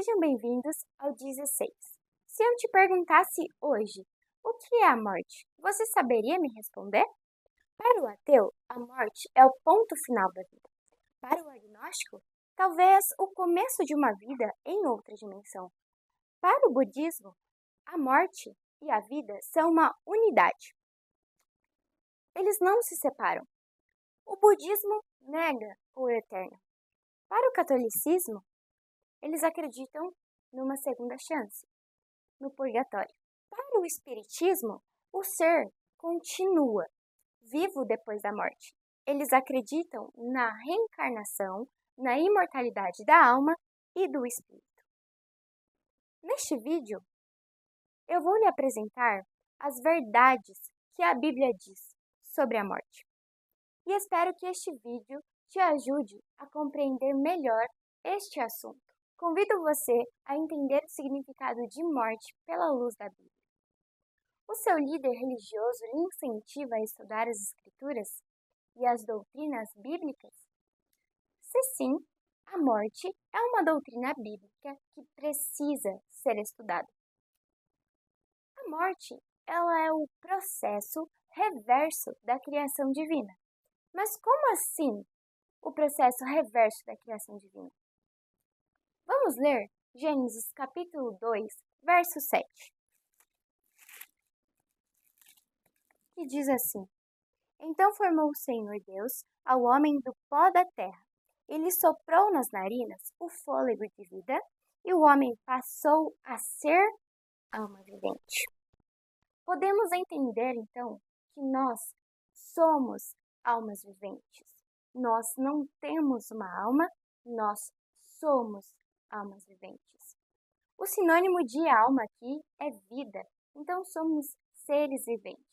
Sejam bem-vindos ao 16. Se eu te perguntasse hoje o que é a morte, você saberia me responder? Para o ateu, a morte é o ponto final da vida. Para o agnóstico, talvez o começo de uma vida em outra dimensão. Para o budismo, a morte e a vida são uma unidade. Eles não se separam. O budismo nega o eterno. Para o catolicismo, eles acreditam numa segunda chance, no purgatório. Para o espiritismo, o ser continua vivo depois da morte. Eles acreditam na reencarnação, na imortalidade da alma e do espírito. Neste vídeo, eu vou lhe apresentar as verdades que a Bíblia diz sobre a morte. E espero que este vídeo te ajude a compreender melhor este assunto. Convido você a entender o significado de morte pela luz da Bíblia. O seu líder religioso lhe incentiva a estudar as Escrituras e as doutrinas bíblicas? Se sim, a morte é uma doutrina bíblica que precisa ser estudada. A morte, ela é o processo reverso da criação divina. Mas como assim o processo reverso da criação divina? Vamos ler Gênesis capítulo 2, verso 7. Que diz assim: Então formou o Senhor Deus ao homem do pó da terra. Ele soprou nas narinas o fôlego de vida, e o homem passou a ser alma vivente. Podemos entender, então, que nós somos almas viventes. Nós não temos uma alma, nós somos almas viventes. O sinônimo de alma aqui é vida, então somos seres viventes.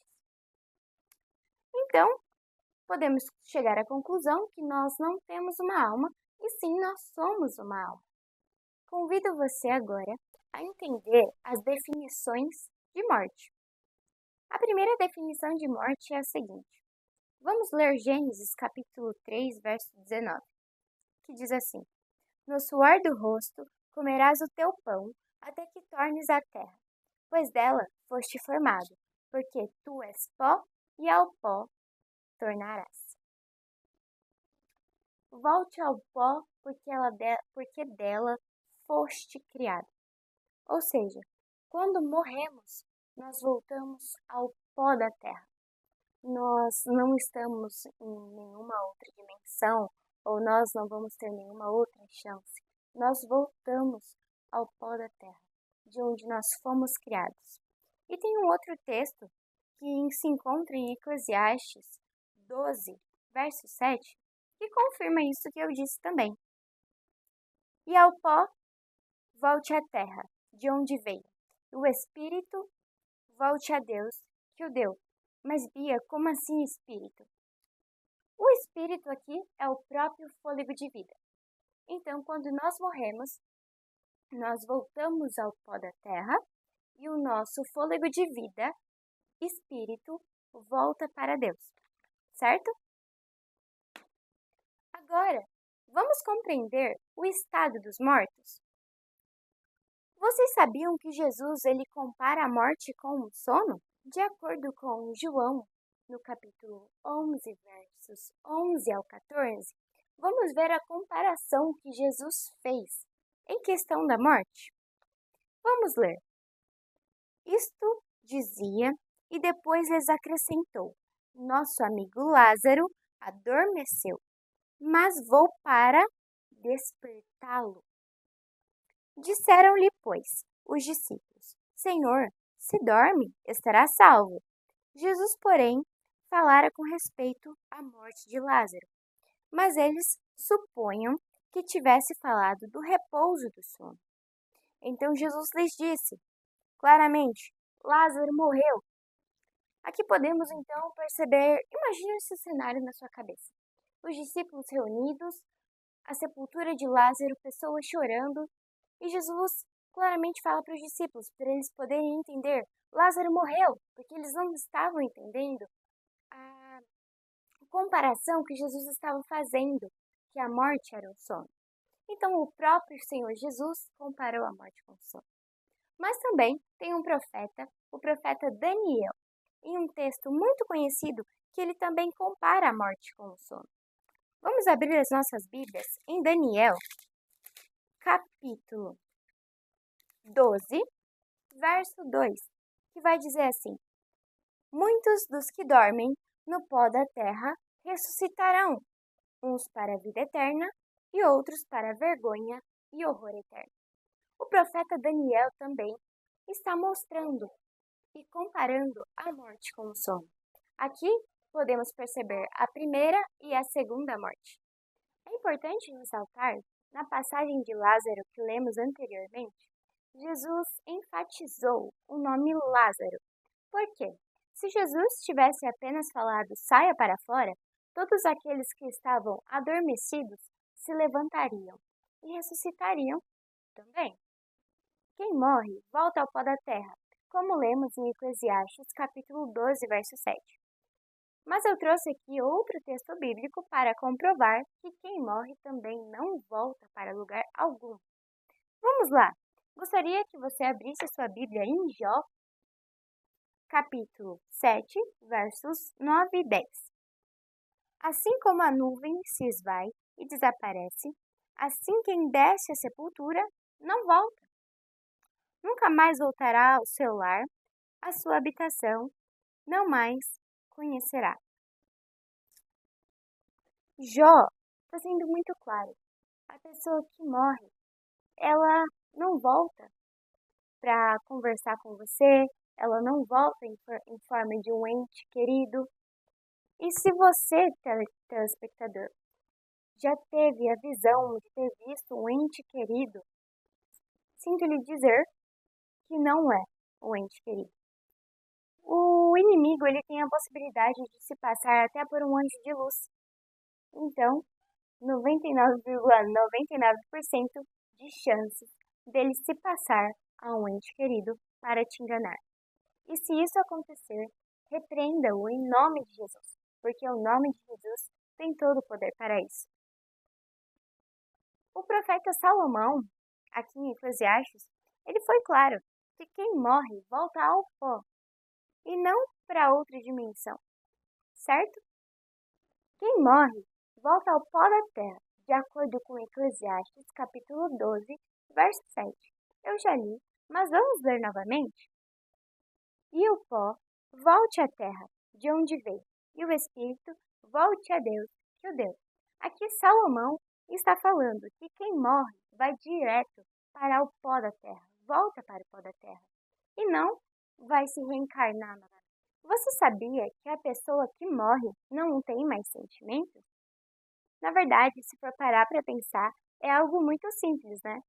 Então, podemos chegar à conclusão que nós não temos uma alma, e sim nós somos uma alma. Convido você agora a entender as definições de morte. A primeira definição de morte é a seguinte. Vamos ler Gênesis capítulo 3, verso 19, que diz assim: No suor do rosto comerás o teu pão, até que tornes a terra, pois dela foste formado, porque tu és pó, e ao pó tornarás. Volte ao pó, porque dela foste criado. Ou seja, quando morremos, nós voltamos ao pó da terra. Nós não estamos em nenhuma outra dimensão, ou nós não vamos ter nenhuma outra chance. Nós voltamos ao pó da terra, de onde nós fomos criados. E tem um outro texto que se encontra em Eclesiastes 12, verso 7, que confirma isso que eu disse também. E ao pó, volte à terra, de onde veio. O espírito, volte a Deus, que o deu. Mas, Bia, como assim espírito? O espírito aqui é o próprio fôlego de vida. Então, quando nós morremos, nós voltamos ao pó da terra e o nosso fôlego de vida, espírito, volta para Deus, certo? Agora, vamos compreender o estado dos mortos? Vocês sabiam que Jesus ele compara a morte com um sono? De acordo com João, no capítulo 11, versos 11 ao 14, vamos ver a comparação que Jesus fez em questão da morte. Vamos ler. Isto dizia e depois lhes acrescentou: Nosso amigo Lázaro adormeceu, mas vou para despertá-lo. Disseram-lhe, pois, os discípulos: Senhor, se dorme, estará salvo. Jesus, porém, falara com respeito à morte de Lázaro, mas eles supunham que tivesse falado do repouso do sono. Então Jesus lhes disse claramente: Lázaro morreu. Aqui podemos então perceber, imagine esse cenário na sua cabeça. Os discípulos reunidos, a sepultura de Lázaro, pessoas chorando, e Jesus claramente fala para os discípulos, para eles poderem entender: Lázaro morreu, porque eles não estavam entendendo a comparação que Jesus estava fazendo, que a morte era um sono. Então, o próprio Senhor Jesus comparou a morte com o sono. Mas também tem um profeta, o profeta Daniel, em um texto muito conhecido que ele também compara a morte com o sono. Vamos abrir as nossas Bíblias em Daniel, capítulo 12, verso 2, que vai dizer assim: Muitos dos que dormem no pó da terra ressuscitarão, uns para a vida eterna e outros para a vergonha e horror eterno. O profeta Daniel também está mostrando e comparando a morte com o sono. Aqui podemos perceber a primeira e a segunda morte. É importante ressaltar, na passagem de Lázaro que lemos anteriormente, Jesus enfatizou o nome Lázaro. Por quê? Se Jesus tivesse apenas falado saia para fora, todos aqueles que estavam adormecidos se levantariam e ressuscitariam também. Quem morre volta ao pó da terra, como lemos em Eclesiastes capítulo 12, verso 7. Mas eu trouxe aqui outro texto bíblico para comprovar que quem morre também não volta para lugar algum. Vamos lá! Gostaria que você abrisse sua Bíblia em Jó, capítulo 7, versos 9 e 10. Assim como a nuvem se esvai e desaparece, assim quem desce à sepultura não volta. Nunca mais voltará ao seu lar, à sua habitação, não mais conhecerá. Jó está sendo muito claro. A pessoa que morre, ela não volta para conversar com você, ela não volta em forma de um ente querido. E se você, telespectador, já teve a visão de ter visto um ente querido, sinto lhe dizer que não é um ente querido. O inimigo ele tem a possibilidade de se passar até por um anjo de luz. Então, 99,99% de chances dele se passar a um ente querido para te enganar. E se isso acontecer, repreenda-o em nome de Jesus, porque o nome de Jesus tem todo o poder para isso. O profeta Salomão, aqui em Eclesiastes, ele foi claro que quem morre volta ao pó e não para outra dimensão, certo? Quem morre volta ao pó da terra, de acordo com Eclesiastes, capítulo 12, verso 7. Eu já li, mas vamos ler novamente? E o pó volte à terra, de onde veio, e o espírito volte a Deus, que o deu. Aqui Salomão está falando que quem morre vai direto para o pó da terra, volta para o pó da terra, e não vai se reencarnar novamente. Você sabia que a pessoa que morre não tem mais sentimentos? Na verdade, se for parar para pensar, é algo muito simples, né?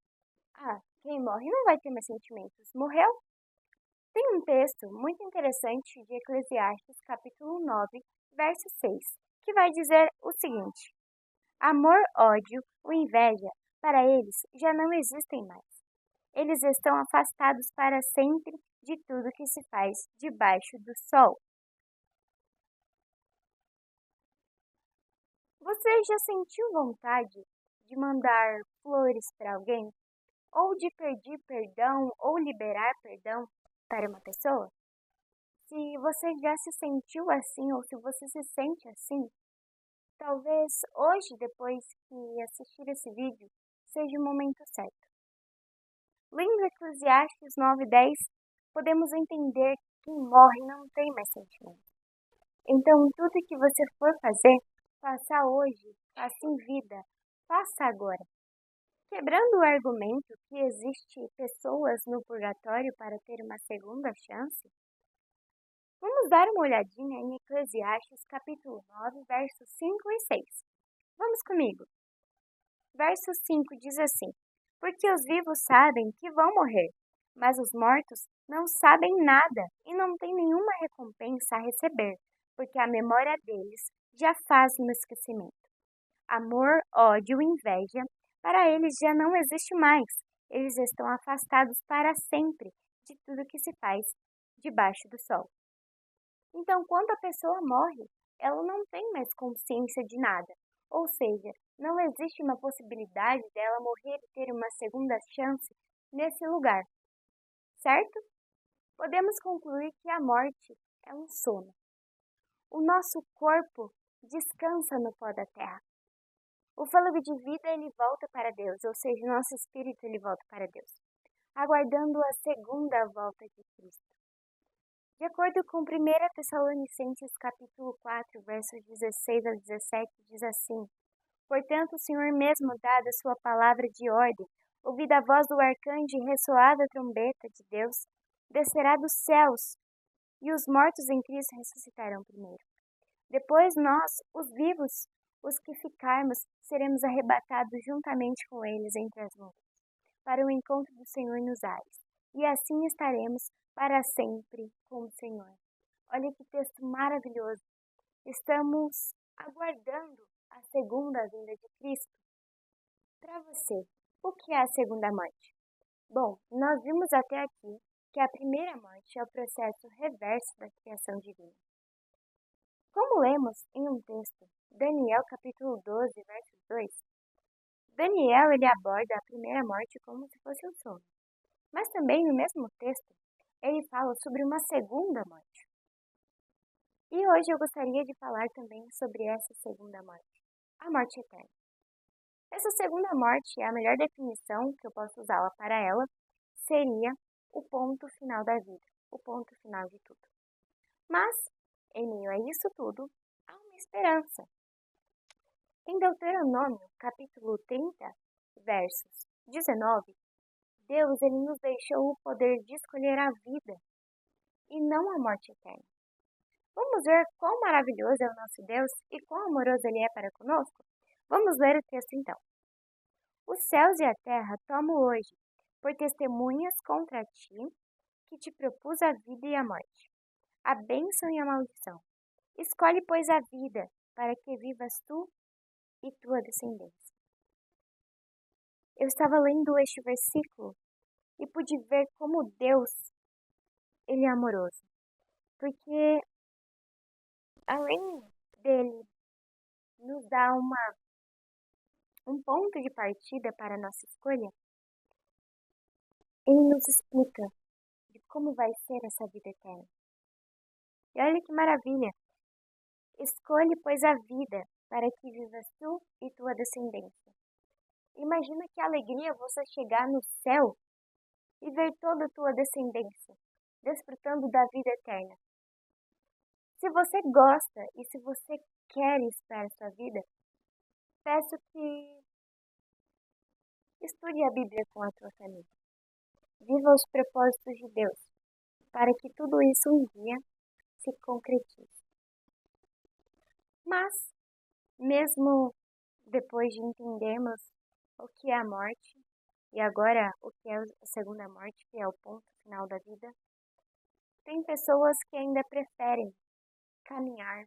Quem morre não vai ter mais sentimentos. Morreu? Tem um texto muito interessante de Eclesiastes, capítulo 9, verso 6, que vai dizer o seguinte: Amor, ódio ou inveja, para eles já não existem mais. Eles estão afastados para sempre de tudo que se faz debaixo do sol. Você já sentiu vontade de mandar flores para alguém? Ou de pedir perdão ou liberar perdão para uma pessoa? Se você já se sentiu assim ou se você se sente assim, talvez hoje, depois que assistir esse vídeo, seja o momento certo. Lendo Eclesiastes 9:10, podemos entender que quem morre não tem mais sentimento. Então, tudo que você for fazer, faça hoje, faça em vida, faça agora. Quebrando o argumento que existe pessoas no purgatório para ter uma segunda chance, vamos dar uma olhadinha em Eclesiastes capítulo 9, versos 5 e 6. Vamos comigo. Verso 5 diz assim: Porque os vivos sabem que vão morrer, mas os mortos não sabem nada e não têm nenhuma recompensa a receber, porque a memória deles já faz no esquecimento. Amor, ódio e inveja, para eles já não existe mais. Eles estão afastados para sempre de tudo que se faz debaixo do sol. Então, quando a pessoa morre, ela não tem mais consciência de nada. Ou seja, não existe uma possibilidade dela morrer e ter uma segunda chance nesse lugar, certo? Podemos concluir que a morte é um sono. O nosso corpo descansa no pó da terra. O fôlego de vida ele volta para Deus, ou seja, o nosso espírito ele volta para Deus, aguardando a segunda volta de Cristo. De acordo com 1 Tessalonicenses capítulo 4, versos 16 a 17, diz assim: Portanto, o Senhor mesmo, dada a sua palavra de ordem, ouvida a voz do arcanjo e ressoada a trombeta de Deus, descerá dos céus, e os mortos em Cristo ressuscitarão primeiro. Depois nós, os vivos, os que ficarmos, seremos arrebatados juntamente com eles entre as nuvens, para o encontro do Senhor nos ares, e assim estaremos para sempre com o Senhor. Olha que texto maravilhoso! Estamos aguardando a segunda vinda de Cristo. Para você, o que é a segunda morte? Bom, nós vimos até aqui que a primeira morte é o processo reverso da criação divina. Como lemos em um texto, Daniel capítulo 12, verso 2, Daniel ele aborda a primeira morte como se fosse um sono. Mas também no mesmo texto, ele fala sobre uma segunda morte. E hoje eu gostaria de falar também sobre essa segunda morte, a morte eterna. Essa segunda morte, a melhor definição que eu posso usá-la para ela, seria o ponto final da vida, o ponto final de tudo. Mas, em meio a isso tudo, há uma esperança. Em Deuteronômio, capítulo 30, versos 19, Deus ele nos deixou o poder de escolher a vida e não a morte eterna. Vamos ver quão maravilhoso é o nosso Deus e quão amoroso Ele é para conosco? Vamos ler o texto então. Os céus e a terra tomo hoje por testemunhas contra ti, que te propus a vida e a morte, a bênção e a maldição. Escolhe, pois, a vida, para que vivas tu e tua descendência. Eu estava lendo este versículo e pude ver como Deus, Ele é amoroso. Porque, além dele nos dar um ponto de partida para a nossa escolha, ele nos explica de como vai ser essa vida eterna. E olha que maravilha! Escolhe, pois, a vida, para que vivas tu e tua descendência. Imagina que alegria você chegar no céu e ver toda a tua descendência, desfrutando da vida eterna. Se você gosta e se você quer isso para a sua vida, peço que estude a Bíblia com a tua família. Viva os propósitos de Deus, para que tudo isso um dia se concretize. Mas, mesmo depois de entendermos o que é a morte, e agora o que é a segunda morte, que é o ponto final da vida, tem pessoas que ainda preferem caminhar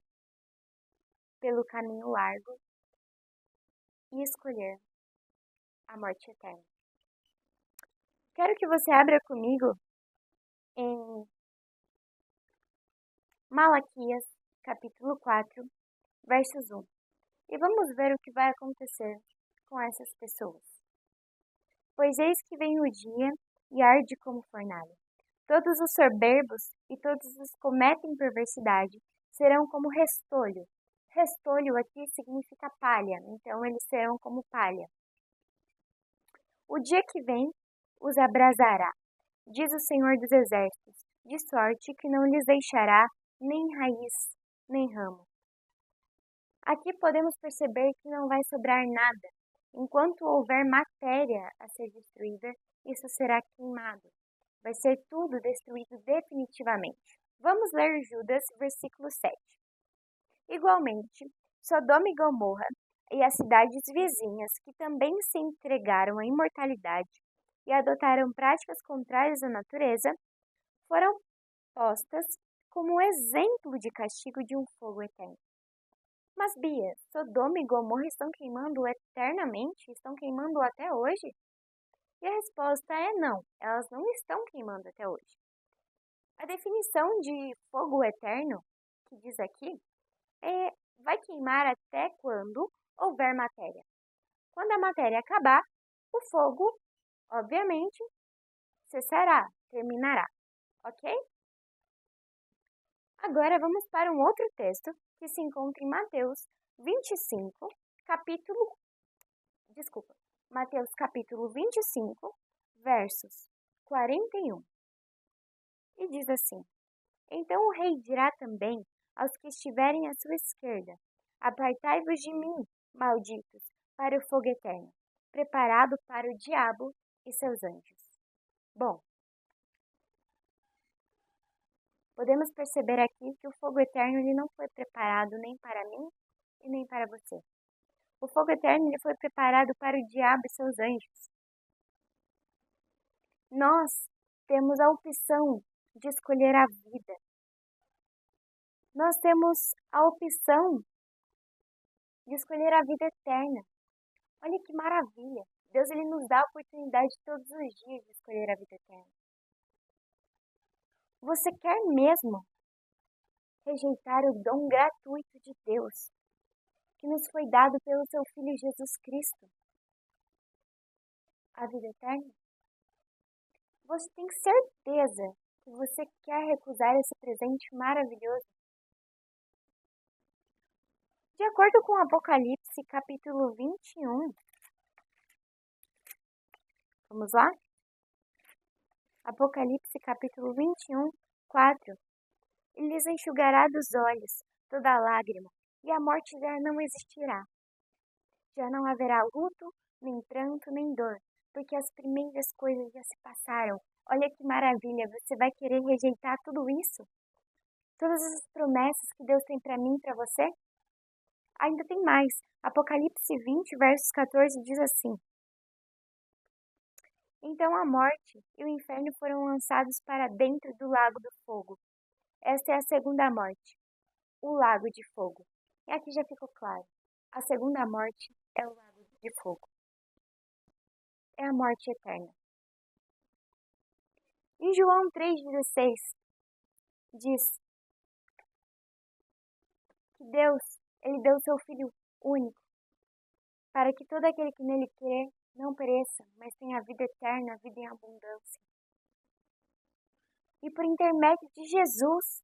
pelo caminho largo e escolher a morte eterna. Quero que você abra comigo em Malaquias, capítulo 4, versos 1. E vamos ver o que vai acontecer com essas pessoas. Pois eis que vem o dia e arde como fornalha. Todos os soberbos e todos os que cometem perversidade serão como restolho. Restolho aqui significa palha, então eles serão como palha. O dia que vem os abrasará, diz o Senhor dos Exércitos, de sorte que não lhes deixará nem raiz, nem ramo. Aqui podemos perceber que não vai sobrar nada. Enquanto houver matéria a ser destruída, isso será queimado. Vai ser tudo destruído definitivamente. Vamos ler Judas, versículo 7. Igualmente, Sodoma e Gomorra e as cidades vizinhas, que também se entregaram à imortalidade e adotaram práticas contrárias à natureza, foram postas como exemplo de castigo de um fogo eterno. Mas, Bia, Sodoma e Gomorra estão queimando eternamente? Estão queimando até hoje? E a resposta é não, elas não estão queimando até hoje. A definição de fogo eterno, que diz aqui, vai queimar até quando houver matéria. Quando a matéria acabar, o fogo, obviamente, cessará, terminará, ok? Agora vamos para um outro texto que se encontra em Mateus 25, Mateus capítulo 25, versos 41. E diz assim: Então o rei dirá também aos que estiverem à sua esquerda: Apartai-vos de mim, malditos, para o fogo eterno, preparado para o diabo e seus anjos. Bom, podemos perceber aqui que o fogo eterno ele não foi preparado nem para mim e nem para você. O fogo eterno ele foi preparado para o diabo e seus anjos. Nós temos a opção de escolher a vida. Nós temos a opção de escolher a vida eterna. Olha que maravilha! Deus ele nos dá a oportunidade todos os dias de escolher a vida eterna. Você quer mesmo rejeitar o dom gratuito de Deus que nos foi dado pelo seu Filho Jesus Cristo? A vida eterna? Você tem certeza que você quer recusar esse presente maravilhoso? De acordo com Apocalipse capítulo 21, vamos lá? Apocalipse capítulo 21, 4. Ele lhes enxugará dos olhos toda lágrima, e a morte já não existirá. Já não haverá luto, nem pranto, nem dor, porque as primeiras coisas já se passaram. Olha que maravilha, você vai querer rejeitar tudo isso? Todas essas promessas que Deus tem para mim e para você? Ainda tem mais. Apocalipse 20, versos 14 diz assim: Então a morte e o inferno foram lançados para dentro do lago do fogo. Esta é a segunda morte, o lago de fogo. E aqui já ficou claro. A segunda morte é o lago de fogo. É a morte eterna. Em João 3,16 diz que Deus, ele deu seu Filho único, para que todo aquele que nele crê não pereça, mas tenha a vida eterna, a vida em abundância. E por intermédio de Jesus,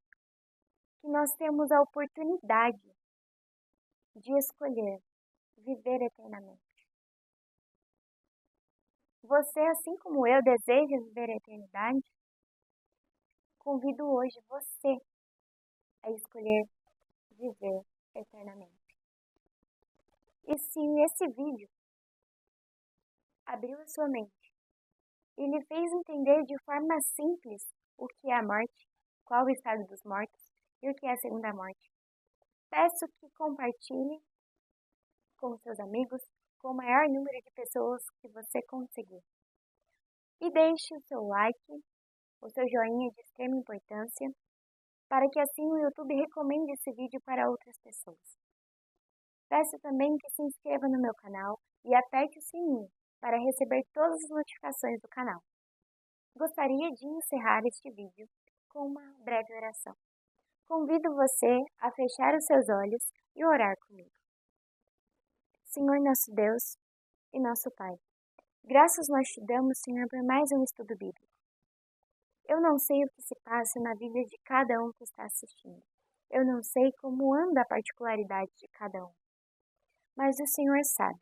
que nós temos a oportunidade de escolher viver eternamente. Você, assim como eu, deseja viver a eternidade? Convido hoje você a escolher viver eternamente. E se esse vídeo abriu a sua mente e lhe fez entender de forma simples o que é a morte, qual o estado dos mortos e o que é a segunda morte, peço que compartilhe com seus amigos, com o maior número de pessoas que você conseguir. E deixe o seu like, o seu joinha de extrema importância, para que assim o YouTube recomende esse vídeo para outras pessoas. Peço também que se inscreva no meu canal e aperte o sininho para receber todas as notificações do canal. Gostaria de encerrar este vídeo com uma breve oração. Convido você a fechar os seus olhos e orar comigo. Senhor nosso Deus e nosso Pai, graças nós te damos, Senhor, por mais um estudo bíblico. Eu não sei o que se passa na vida de cada um que está assistindo. Eu não sei como anda a particularidade de cada um. Mas o Senhor sabe.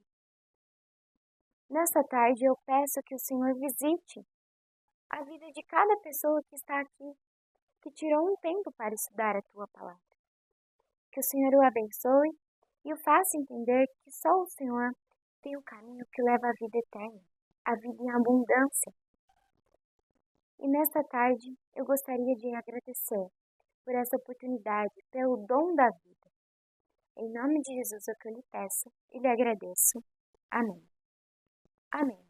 Nesta tarde eu peço que o Senhor visite a vida de cada pessoa que está aqui, que tirou um tempo para estudar a tua palavra. Que o Senhor o abençoe e o faça entender que só o Senhor tem o caminho que leva à vida eterna, à vida em abundância. E nesta tarde eu gostaria de agradecer por essa oportunidade, pelo dom da vida. Em nome de Jesus é o que eu lhe peço e lhe agradeço. Amém. Amém.